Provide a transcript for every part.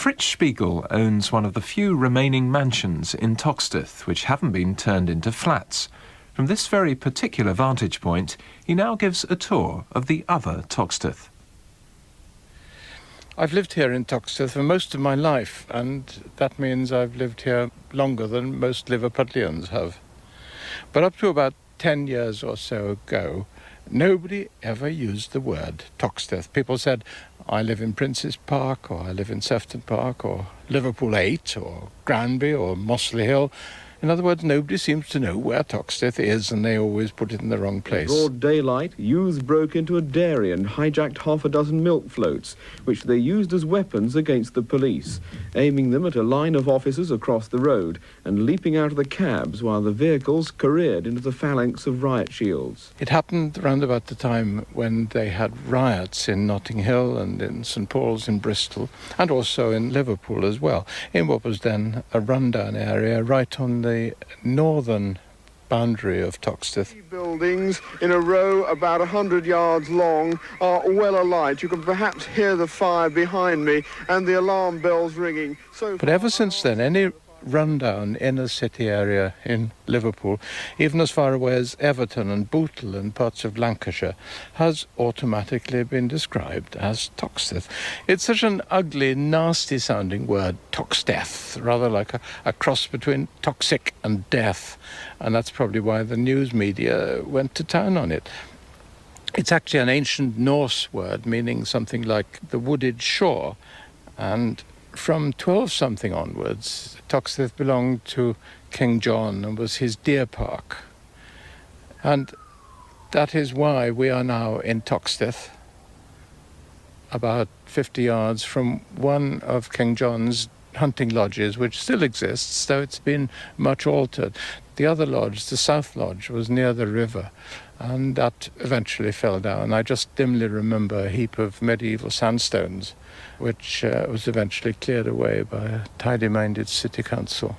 Fritz Spiegl owns one of the few remaining mansions in Toxteth which haven't been turned into flats. From this very particular vantage point, he now gives a tour of the other Toxteth. I've lived here in Toxteth for most of my life, and that means I've lived here longer than most Liverpudlians have. But up to about 10 years or so ago, nobody ever used the word Toxteth. People said, I live in Prince's Park, or I live in Sefton Park, or Liverpool 8, or Granby, or Mossley Hill. In other words, nobody seems to know where Toxteth is, and they always put it in the wrong place. In broad daylight, youths broke into a dairy and hijacked half a dozen milk floats, which they used as weapons against the police, aiming them at a line of officers across the road and leaping out of the cabs while the vehicles careered into the phalanx of riot shields. It happened round about the time when they had riots in Notting Hill and in St Paul's in Bristol, and also in Liverpool as well, in what was then a rundown area right on the northern boundary of Toxteth. Buildings in a row about 100 yards long are well alight. You can perhaps hear the fire behind me and the alarm bells ringing. But ever since then, any rundown inner city area in Liverpool, even as far away as Everton and Bootle and parts of Lancashire, has automatically been described as Toxteth. It's such an ugly, nasty-sounding word, Toxteth, rather like a cross between toxic and death, and that's probably why the news media went to town on it. It's actually an ancient Norse word meaning something like the wooded shore, and from 12-something onwards, Toxteth belonged to King John and was his deer park. And that is why we are now in Toxteth, about 50 yards from one of King John's hunting lodges, which still exists, though it's been much altered. The other lodge, the South Lodge, was near the river, and that eventually fell down. I just dimly remember a heap of medieval sandstones, which was eventually cleared away by a tidy-minded city council.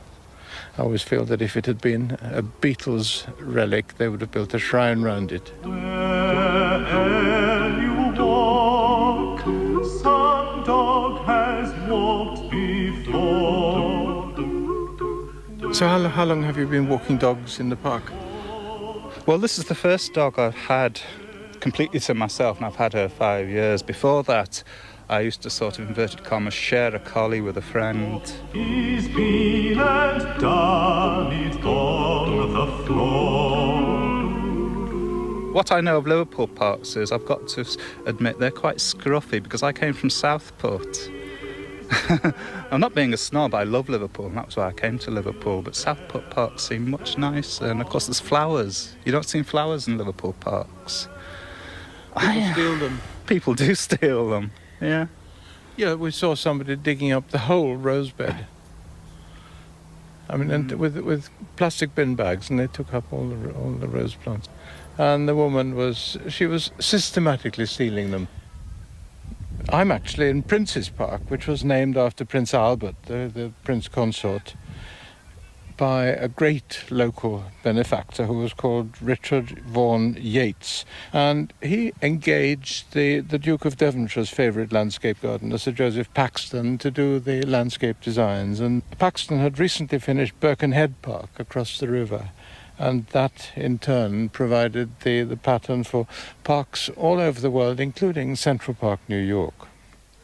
I always feel that if it had been a Beatles relic, they would have built a shrine round it. Where'er you walk, some dog has walked before. So how long have you been walking dogs in the park? Well, this is the first dog I've had completely to myself, and I've had her 5 years. Before that, I used to sort of, inverted commas, share a collie with a friend. He's been and done it on the floor. What I know of Liverpool parks is, I've got to admit, they're quite scruffy, because I came from Southport. I'm not being a snob, I love Liverpool, and that's why I came to Liverpool, but Southport parks seem much nicer, and of course there's flowers. You don't see flowers in Liverpool parks. People steal them. People do steal them, yeah. Yeah, we saw somebody digging up the whole rose bed. I mean, and with plastic bin bags, and they took up all the rose plants. And the woman was systematically stealing them. I'm actually in Prince's Park, which was named after Prince Albert, the Prince Consort, by a great local benefactor who was called Richard Vaughan Yates. And he engaged the Duke of Devonshire's favourite landscape gardener, Sir Joseph Paxton, to do the landscape designs. And Paxton had recently finished Birkenhead Park across the river. And that, in turn, provided the pattern for parks all over the world, including Central Park, New York.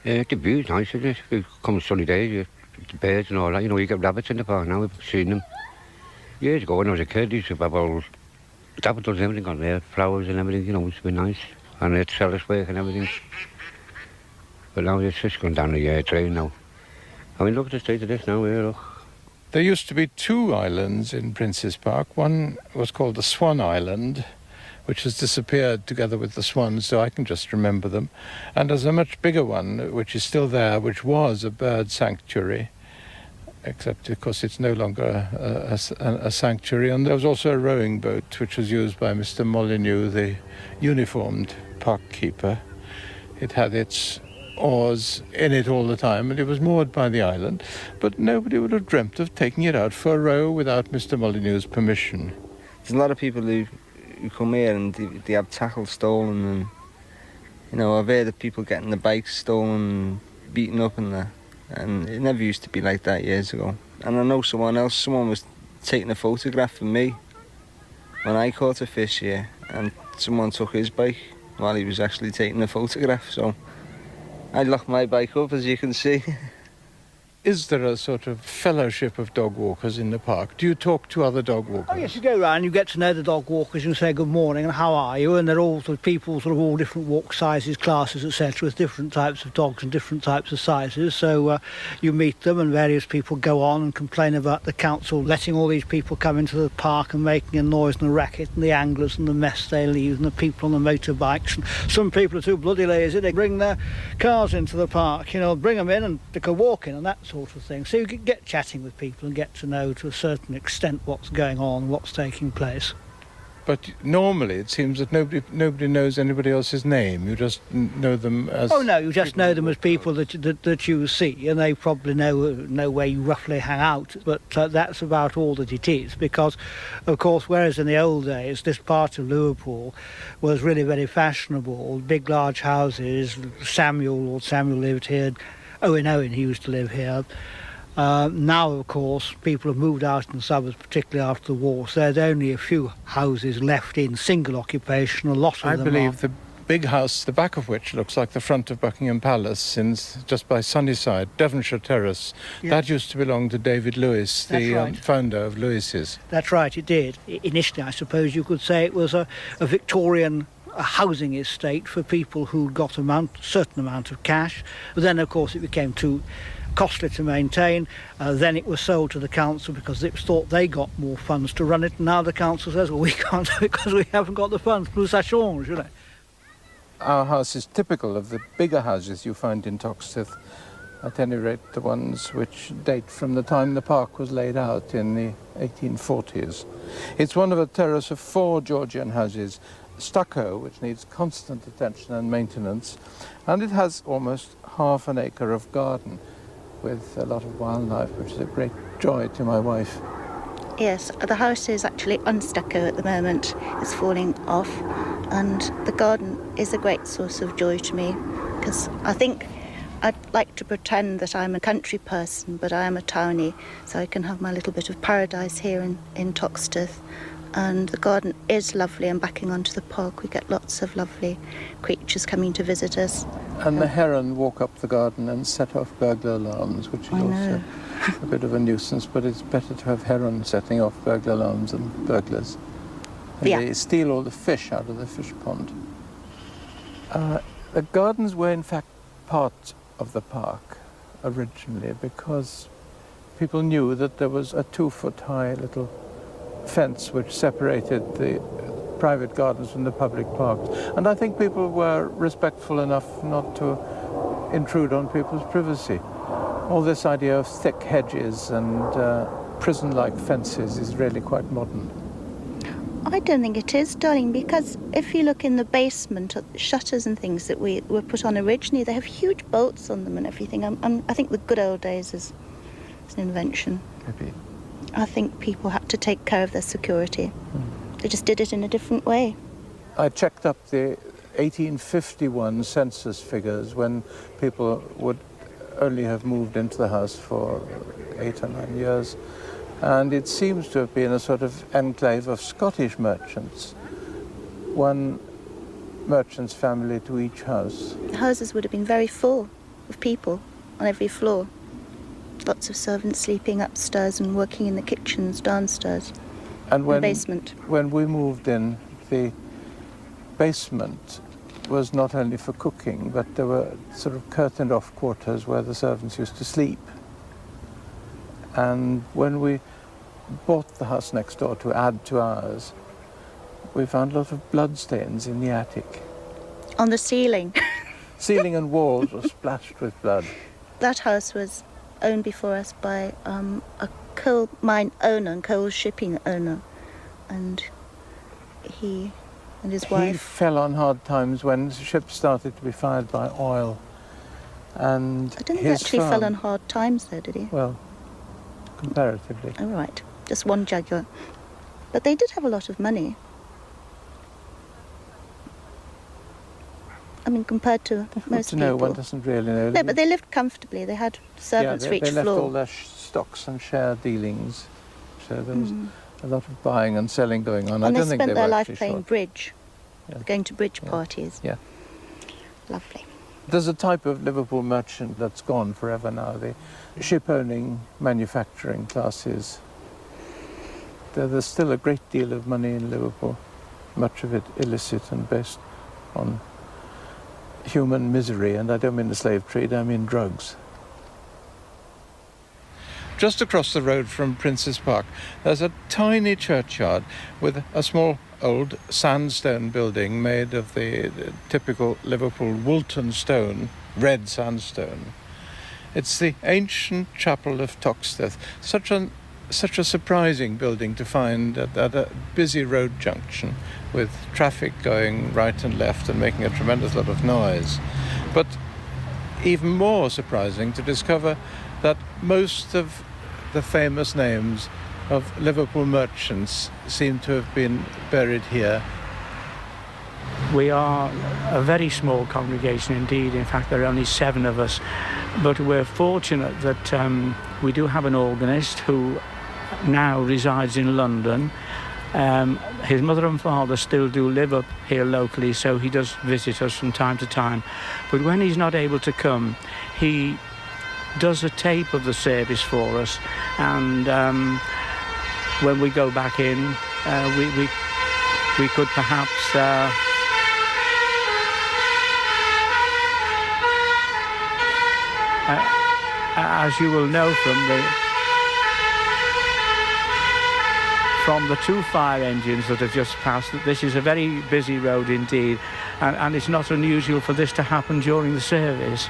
The view's nice, isn't it? It comes sunny days, the birds and all that. You know, you get rabbits in the park now, we've seen them. Years ago, when I was a kid, used to have all daffodils and everything on there, flowers and everything, you know, it's been nice. And it's trellis work and everything. But now it's just gone down the drain now. I mean, look at the state of this now, here, look. There used to be two islands in Prince's Park. One was called the Swan Island, which has disappeared together with the swans, so I can just remember them. And there's a much bigger one, which is still there, which was a bird sanctuary, except, of course, it's no longer a sanctuary. And there was also a rowing boat, which was used by Mr. Molyneux, the uniformed park keeper. It had its oars in it all the time, and it was moored by the island, but nobody would have dreamt of taking it out for a row without Mr. Molyneux's permission. There's a lot of people who come here and they have tackle stolen, and you know, I've heard of people getting the bikes stolen and beaten up and that. and it never used to be like that years ago. And I know someone was taking a photograph of me when I caught a fish here, and someone took his bike while he was actually taking a photograph, so I locked my bike up, as you can see. Is there a sort of fellowship of dog walkers in the park? Do you talk to other dog walkers? Oh yes, you go around, you get to know the dog walkers, and say good morning and how are you, and they're all sort of people, sort of all different walk sizes, classes, etc., with different types of dogs and different types of sizes. So you meet them, and various people go on and complain about the council letting all these people come into the park and making a noise and a racket, and the anglers and the mess they leave, and the people on the motorbikes. And some people are too bloody lazy, they bring their cars into the park, bring them in and they can walk in and that sort of thing. So you can get chatting with people and get to know to a certain extent what's going on, what's taking place. But normally it seems that nobody knows anybody else's name. You just know them as... Oh no, you just know them as people that you see, and they probably know where you roughly hang out. But that's about all that it is, because, of course, whereas in the old days this part of Liverpool was really very fashionable, big large houses. Lord Samuel lived here. Owen, he used to live here. Now, of course, people have moved out in the suburbs, particularly after the war, so there's only a few houses left in single occupation. A lot of them I believe the big house, the back of which looks like the front of Buckingham Palace, just by Sunnyside, Devonshire Terrace, that used to belong to David Lewis, the founder of Lewis's. That's right, it did. Initially, I suppose you could say it was a Victorian housing estate for people who got a certain amount of cash. But then, of course, it became too costly to maintain. Then it was sold to the council because it was thought they got more funds to run it. And now the council says, well, we can't do it because we haven't got the funds. Plus, ça change, Our house is typical of the bigger houses you find in Toxteth, at any rate the ones which date from the time the park was laid out in the 1840s. It's one of a terrace of 4 Georgian houses, stucco, which needs constant attention and maintenance, and it has almost half an acre of garden with a lot of wildlife, which is a great joy to my wife. Yes, the house is actually on stucco at the moment. It's falling off, and the garden is a great source of joy to me, because I think I'd like to pretend that I'm a country person, but I am a townie, so I can have my little bit of paradise here in Toxteth. And the garden is lovely, and backing onto the park we get lots of lovely creatures coming to visit us. And the heron walk up the garden and set off burglar alarms, which is also a bit of a nuisance, but it's better to have heron setting off burglar alarms than burglars. And they steal all the fish out of the fish pond. The gardens were in fact part of the park originally, because people knew that there was a 2-foot-high little fence which separated the private gardens from the public parks. And I think people were respectful enough not to intrude on people's privacy. All this idea of thick hedges and prison-like fences is really quite modern. I don't think it is, darling, because if you look in the basement at the shutters and things that were put on originally, they have huge bolts on them and everything. I think the good old days is an invention. Maybe. I think people had to take care of their security. They just did it in a different way. I checked up the 1851 census figures when people would only have moved into the house for 8 or 9 years, and it seems to have been a sort of enclave of Scottish merchants. One merchant's family to each house. The houses would have been very full of people on every floor. Lots of servants sleeping upstairs and working in the kitchens downstairs, and when, in the basement. When we moved in, the basement was not only for cooking, but there were sort of curtained-off quarters where the servants used to sleep. And when we bought the house next door to add to ours, we found a lot of bloodstains in the attic. On the ceiling. Ceiling and walls were splashed with blood. That house was owned before us by a coal mine owner and coal shipping owner, and he and his wife. He fell on hard times when ships started to be fired by oil, and I don't think he actually fell on hard times though, did he? Well, comparatively. Oh right, just one Jaguar, but they did have a lot of money. I mean, compared to most people. No, one doesn't really know. No, but they lived comfortably. They had servants for each they left floor. all their stocks and share dealings. So there was a lot of buying and selling going on. And I they don't think spent they their were life actually playing short. bridge, Yeah. going to bridge parties. Yeah. Lovely. There's a type of Liverpool merchant that's gone forever now, the ship-owning manufacturing classes. There's still a great deal of money in Liverpool, much of it illicit and based on human misery, and I don't mean the slave trade, I mean drugs. Just across the road from Prince's Park, there's a tiny churchyard with a small old sandstone building made of the typical Liverpool Woolton stone, red sandstone. It's the ancient chapel of Toxteth, such a surprising building to find at a busy road junction with traffic going right and left and making a tremendous lot of noise. But even more surprising to discover that most of the famous names of Liverpool merchants seem to have been buried here. We are a very small congregation indeed. In fact, there are only 7 of us. But we're fortunate that we do have an organist who now resides in London. His mother and father still do live up here locally, so he does visit us from time to time. But when he's not able to come, he does a tape of the service for us, and when we go back in, we could perhaps as you will know from the 2 fire engines that have just passed, that this is a very busy road indeed, and it's not unusual for this to happen during the service.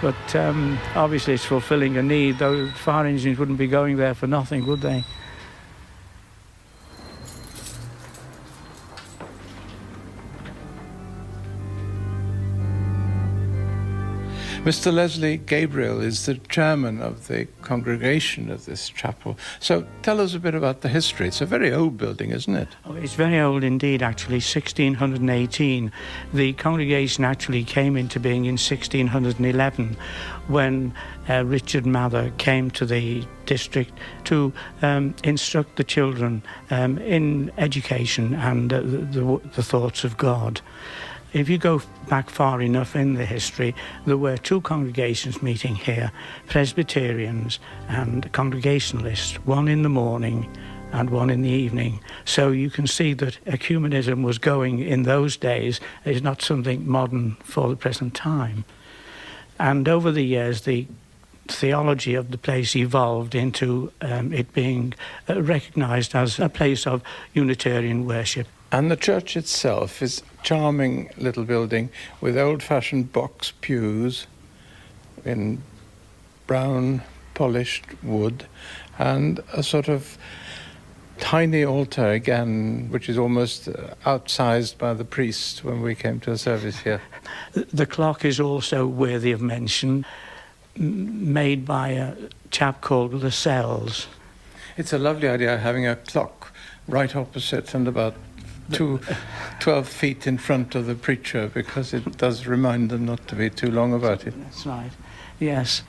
But obviously it's fulfilling a need. Those fire engines wouldn't be going there for nothing, would they? Mr. Leslie Gabriel is the chairman of the congregation of this chapel. So tell us a bit about the history. It's a very old building, isn't it? Oh, it's very old indeed, actually, 1618. The congregation actually came into being in 1611 when Richard Mather came to the district to instruct the children in education and the thoughts of God. If you go back far enough in the history, there were 2 congregations meeting here, Presbyterians and Congregationalists, one in the morning and one in the evening. So you can see that ecumenism was going in those days. It's not something modern for the present time. And over the years, the theology of the place evolved into it being recognised as a place of Unitarian worship. And the church itself is a charming little building with old-fashioned box pews in brown polished wood and a sort of tiny altar again, which is almost outsized by the priest when we came to a service here. The clock is also worthy of mention, made by a chap called Lascelles. It's a lovely idea having a clock right opposite and about 12 feet in front of the preacher, because it does remind them not to be too long about it. That's right, yes.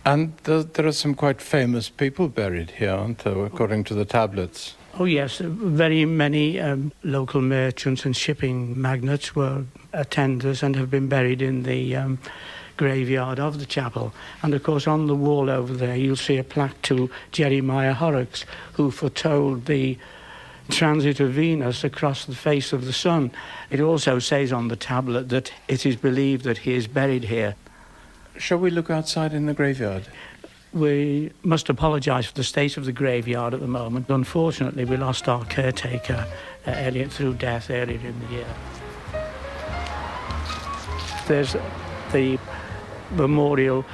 And there are some quite famous people buried here, aren't there, according to the tablets? Oh yes, very many local merchants and shipping magnates were attenders and have been buried in the graveyard of the chapel. And of course on the wall over there you'll see a plaque to Jeremiah Horrocks, who foretold the transit of Venus across the face of the sun. It also says on the tablet that it is believed that he is buried here. Shall we look outside in the graveyard? We must apologise for the state of the graveyard at the moment. Unfortunately, we lost our caretaker through death earlier in the year. There's the memorial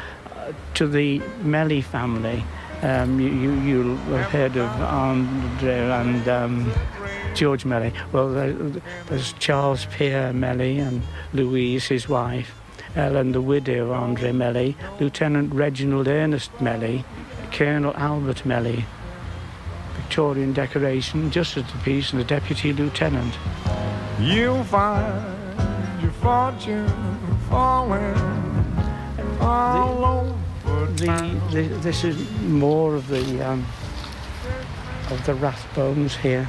to the Melly family. You'll have heard of Andre and George Melly. Well, there's Charles Pierre Melly and Louise, his wife, Ellen, the widow of Andre Melly, Lieutenant Reginald Ernest Melly, Colonel Albert Melly, Victorian decoration, Justice of the Peace, and the Deputy Lieutenant. You'll find your fortune falling all over this is more of the Rathbones here.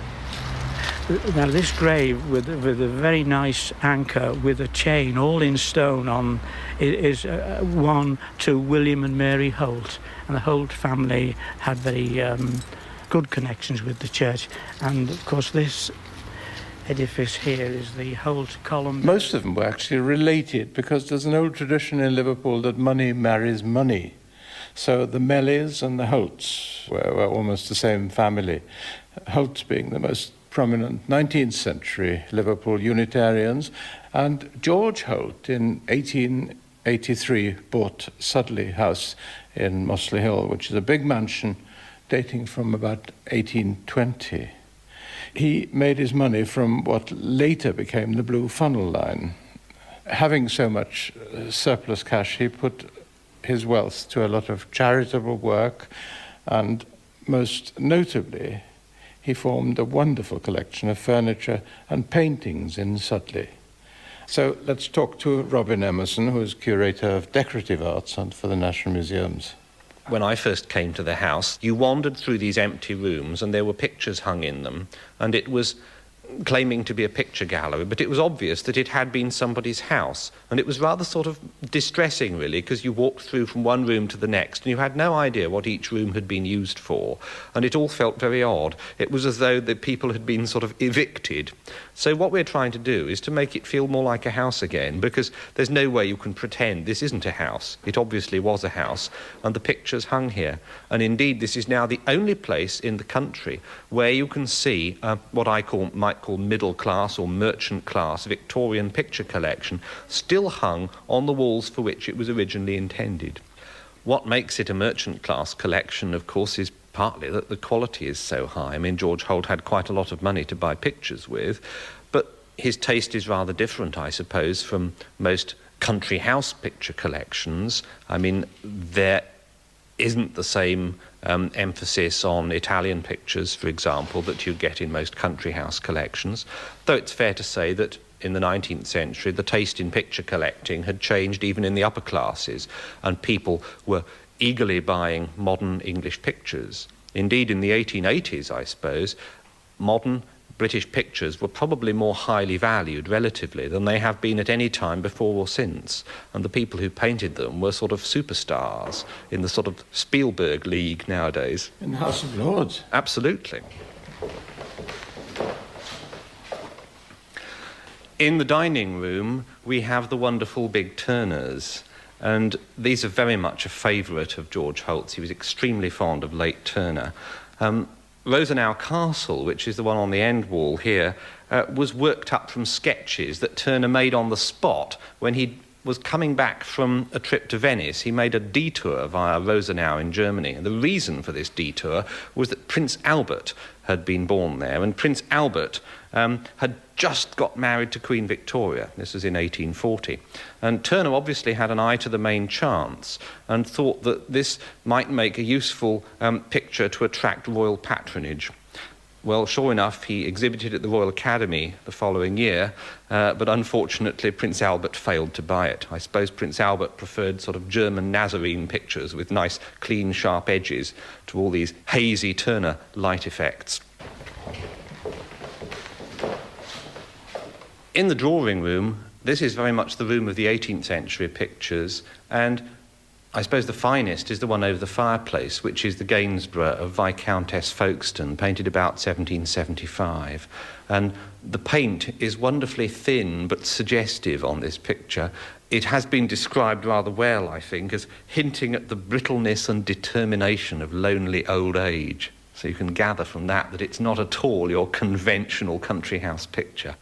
Now this grave with a very nice anchor with a chain all in stone on is one to William and Mary Holt, and the Holt family had very good connections with the church, and of course this edifice here is the Holt column. Most of them were actually related because there's an old tradition in Liverpool that money marries money. So the Melleys and the Holts were almost the same family. Holts being the most prominent 19th century Liverpool Unitarians, and George Holt in 1883 bought Sudley House in Mossley Hill, which is a big mansion dating from about 1820. He made his money from what later became the Blue Funnel Line. Having so much surplus cash, he put his wealth to a lot of charitable work, and most notably, he formed a wonderful collection of furniture and paintings in Sudley. So let's talk to Robin Emerson, who is curator of decorative arts and for the National Museums. When I first came to the house, you wandered through these empty rooms and there were pictures hung in them, and it was claiming to be a picture gallery, but it was obvious that it had been somebody's house, and it was rather sort of distressing, really, because you walked through from one room to the next and you had no idea what each room had been used for, and it all felt very odd. It was as though the people had been sort of evicted. So what we're trying to do is to make it feel more like a house again, because there's no way you can pretend this isn't a house. It obviously was a house, and the pictures hung here. And indeed, this is now the only place in the country where you can see what I might call middle class or merchant class Victorian picture collection still hung on the walls for which it was originally intended. What makes it a merchant class collection, of course, is partly that the quality is so high. I mean, George Holt had quite a lot of money to buy pictures with, but his taste is rather different, I suppose, from most country house picture collections. I mean, there isn't the same emphasis on Italian pictures, for example, that you get in most country house collections, though it's fair to say that in the 19th century the taste in picture collecting had changed even in the upper classes, and people were eagerly buying modern English pictures. Indeed, in the 1880s, I suppose, modern British pictures were probably more highly valued relatively than they have been at any time before or since, and the people who painted them were sort of superstars in the sort of Spielberg League nowadays. In the House of Lords? Absolutely. In the dining room, we have the wonderful big Turners, and these are very much a favourite of George Holt's. He was extremely fond of late Turner. Rosenau Castle, which is the one on the end wall here, was worked up from sketches that Turner made on the spot when he was coming back from a trip to Venice. He made a detour via Rosenau in Germany, and the reason for this detour was that Prince Albert had been born there, and Prince Albert had just got married to Queen Victoria. This was in 1840. And Turner obviously had an eye to the main chance and thought that this might make a useful picture to attract royal patronage. Well, sure enough, he exhibited at the Royal Academy the following year, but unfortunately Prince Albert failed to buy it. I suppose Prince Albert preferred sort of German Nazarene pictures with nice, clean, sharp edges to all these hazy Turner light effects. In the drawing room, this is very much the room of the 18th century pictures, and I suppose the finest is the one over the fireplace, which is the Gainsborough of Viscountess Folkestone, painted about 1775. And the paint is wonderfully thin but suggestive on this picture. It has been described rather well, I think, as hinting at the brittleness and determination of lonely old age. So you can gather from that it's not at all your conventional country house picture.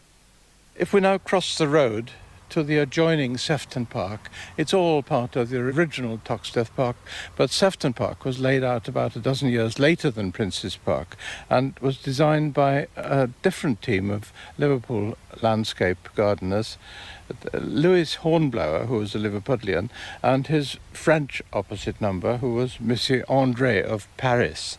If we now cross the road to the adjoining Sefton Park, it's all part of the original Toxteth Park, but Sefton Park was laid out about a dozen years later than Prince's Park and was designed by a different team of Liverpool landscape gardeners, Louis Hornblower, who was a Liverpudlian, and his French opposite number, who was Monsieur André of Paris.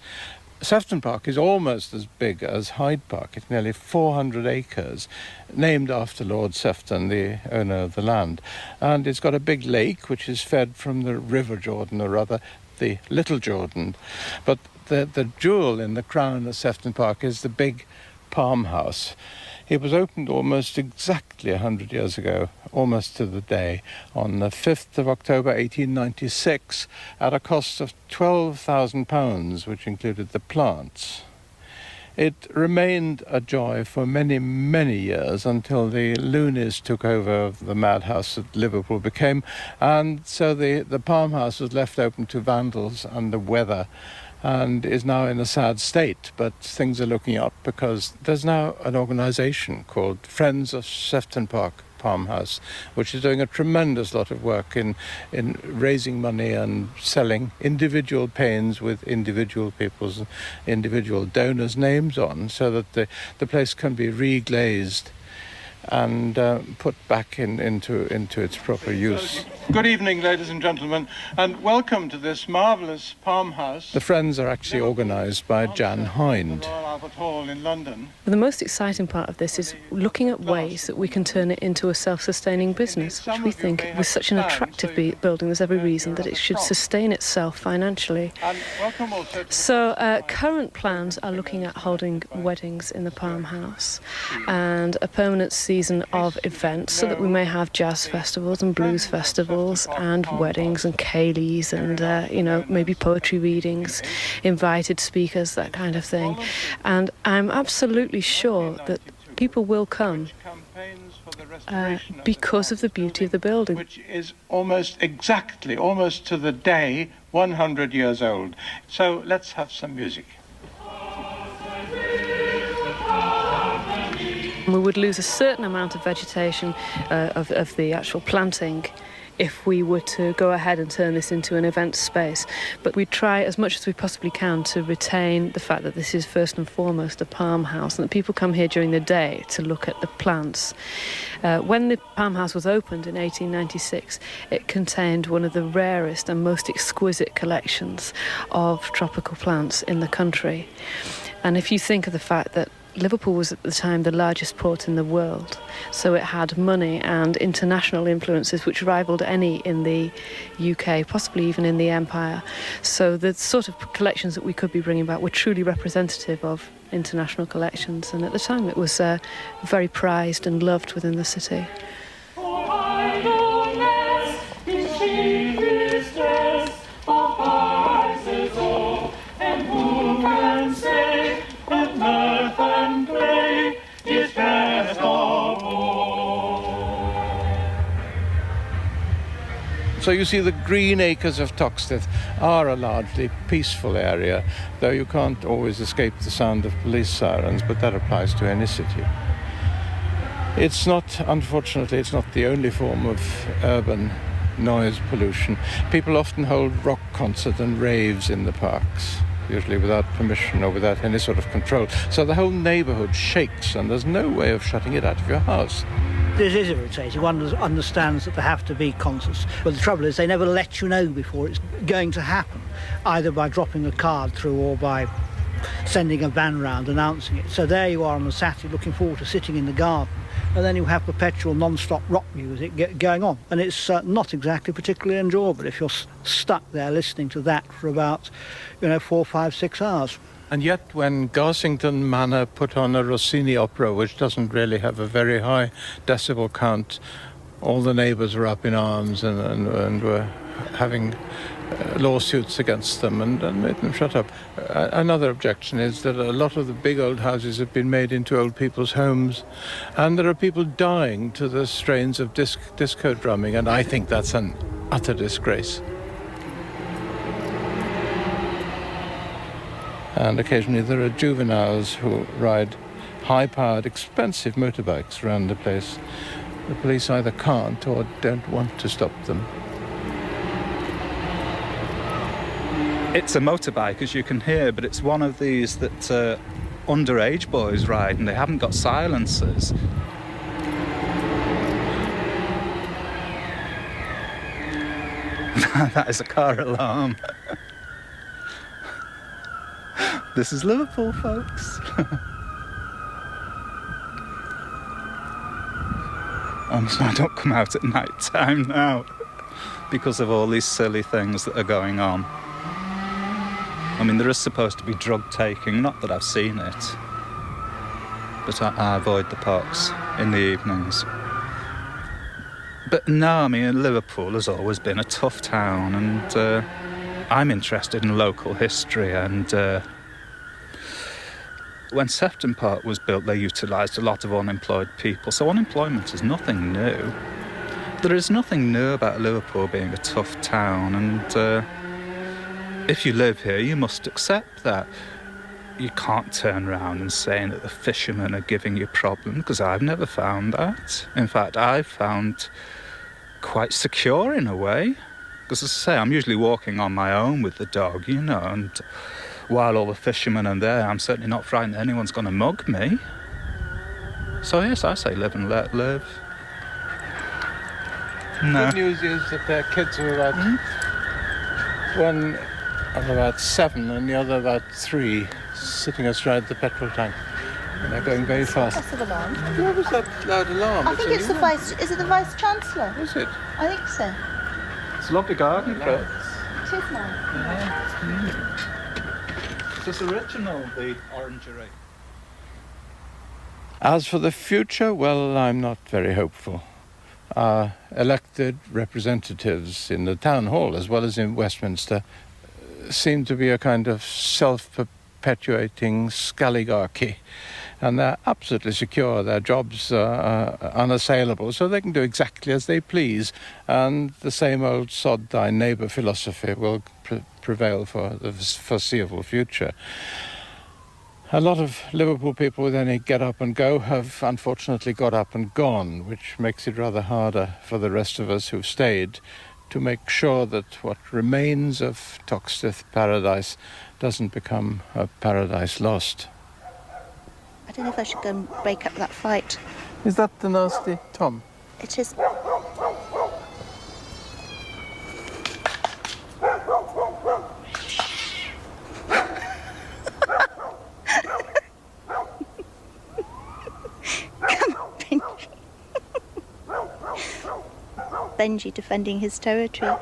Sefton Park is almost as big as Hyde Park. It's nearly 400 acres, named after Lord Sefton, the owner of the land. And it's got a big lake, which is fed from the River Jordan, or rather the Little Jordan. But the jewel in the crown of Sefton Park is the big palm house. It was opened almost exactly 100 years ago, almost to the day, on the 5th of October 1896, at a cost of £12,000, which included the plants. It remained a joy for many, many years until the loonies took over the madhouse that Liverpool became, and so the palm house was left open to vandals and the weather, and is now in a sad state, but things are looking up because there's now an organisation called Friends of Sefton Park Palm House, which is doing a tremendous lot of work in raising money and selling individual panes with individual people's, individual donors' names on, so that the place can be reglazed and put back into its proper use. Good evening, ladies and gentlemen, and welcome to this marvellous palm house. The Friends are actually organised by Jan Hind. Hall in London. The most exciting part of this is looking at ways that we can turn it into a self-sustaining business, which we think, with such an attractive building, there's every reason that it should sustain itself financially. So current plans are looking at holding weddings in the palm house and a permanent season of events, so that we may have jazz festivals and blues festivals and weddings and ceilidhs and maybe poetry readings, invited speakers, that kind of thing. And I'm absolutely sure that people will come because of the beauty of the building, which is almost exactly, almost to the day, 100 years old. So let's have some music. We would lose a certain amount of vegetation of the actual planting if we were to go ahead and turn this into an event space. But we try as much as we possibly can to retain the fact that this is first and foremost a palm house, and that people come here during the day to look at the plants. When the palm house was opened in 1896, it contained one of the rarest and most exquisite collections of tropical plants in the country. And if you think of the fact that Liverpool was at the time the largest port in the world, so it had money and international influences which rivaled any in the UK, possibly even in the Empire. So the sort of collections that we could be bringing back were truly representative of international collections, and at the time it was very prized and loved within the city. So you see, the green acres of Toxteth are a largely peaceful area, though you can't always escape the sound of police sirens, but that applies to any city. It's not, unfortunately, it's not the only form of urban noise pollution. People often hold rock concerts and raves in the parks, usually without permission or without any sort of control. So the whole neighbourhood shakes, and there's no way of shutting it out of your house. This is irritating. One understands that there have to be concerts, but the trouble is they never let you know before it's going to happen, either by dropping a card through or by sending a van round announcing it. So there you are on a Saturday looking forward to sitting in the garden, and then you have perpetual non-stop rock music going on, and it's not exactly particularly enjoyable if you're stuck there listening to that for about 4, 5, 6 hours. And yet, when Garsington Manor put on a Rossini opera, which doesn't really have a very high decibel count, all the neighbours were up in arms and were having lawsuits against them and made them shut up. Another objection is that a lot of the big old houses have been made into old people's homes, and there are people dying to the strains of disco drumming, and I think that's an utter disgrace. And occasionally there are juveniles who ride high-powered, expensive motorbikes around the place. The police either can't or don't want to stop them. It's a motorbike, as you can hear, but it's one of these that underage boys ride, and they haven't got silencers. That is a car alarm. This is Liverpool, folks. Honestly, I don't come out at night time now because of all these silly things that are going on. I mean, there is supposed to be drug taking, not that I've seen it, but I avoid the parks in the evenings. But no, I mean, Liverpool has always been a tough town, and I'm interested in local history, and when Sefton Park was built, they utilised a lot of unemployed people, so unemployment is nothing new. There is nothing new about Liverpool being a tough town, and if you live here, you must accept that. You can't turn around and say that the fishermen are giving you problems, because I've never found that. In fact, I've found quite secure in a way, because as I say, I'm usually walking on my own with the dog, you know, and while all the fishermen are there, I'm certainly not frightened that anyone's going to mug me. So yes, I say live and let live. No. Good news is that their kids are about one of about 7 and the other about 3, sitting astride the petrol tank. And they're going very fast. Massive alarm. What was that loud alarm? I think it's the Vice... Is it the Vice-Chancellor? Is it? I think so. It's a lovely garden, Fritz. It is now. It's original, the orangery. As for the future, well, I'm not very hopeful. Our elected representatives in the town hall, as well as in Westminster, seem to be a kind of self-perpetuating scaligarchy, and they're absolutely secure. Their jobs are unassailable, so they can do exactly as they please, and the same old sod thy neighbour philosophy will prevail for the foreseeable future. A lot of Liverpool people with any get up and go have unfortunately got up and gone, which makes it rather harder for the rest of us who've stayed to make sure that what remains of Toxteth Paradise doesn't become a paradise lost. I don't know if I should go and break up that fight. Is that the nasty Tom? It is. Come on, Benji. Benji defending his territory.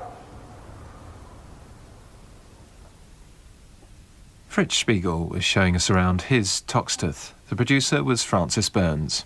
Fritz Spiegl was showing us around his Toxteth. The producer was Francis Burns.